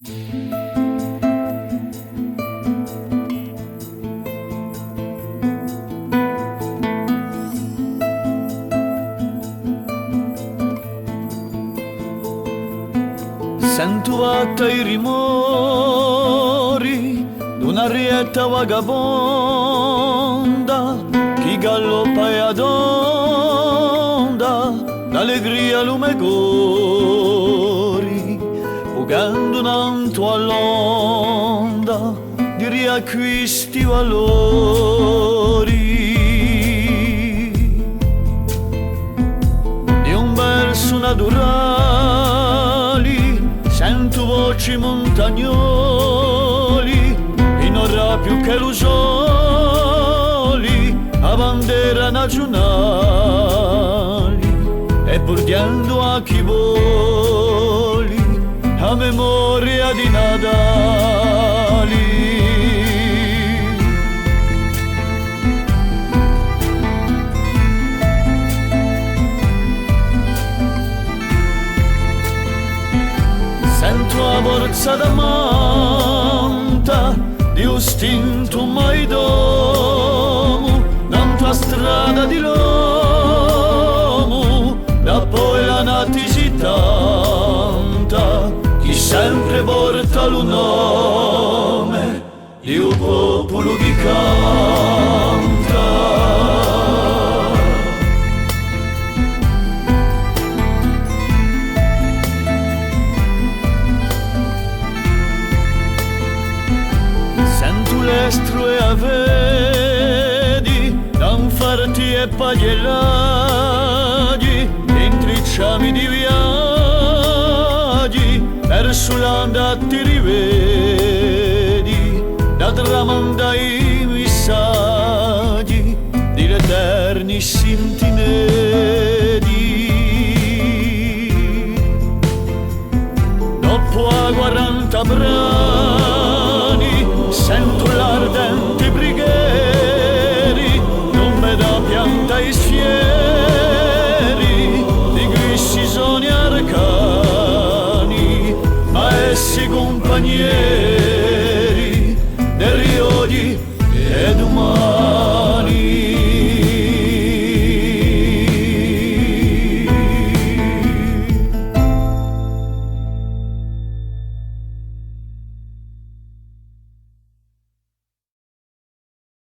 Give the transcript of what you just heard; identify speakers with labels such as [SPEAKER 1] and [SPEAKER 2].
[SPEAKER 1] Sento atta i rumori d'una rietta vagabonda chi galoppa e adonda d'allegria lume gori fugando un'anto all'onda di riacquisti valori di un verso naturali. Sento voci montagnoli, e non avrà più che lusoli, a bandiera nazionali, e portando a chi voli, a memoria di Natali. Sento la forza da manta di un istinto mai domo, nanta strada di l'uomo, da poi la naticità, chi sempre porta il nome di un popolo che canta. L'estro e avedi, danfarti e paglielaggi, intricciami di viaggi, verso l'anda ti rivedi, da tramanda i messaggi di l'eterni sintinedi. Dopo a 40 brani, sento l'ardente preghieri, non me da pianta i sfieri, di grissi sogni arcani, ma essi compagnieri.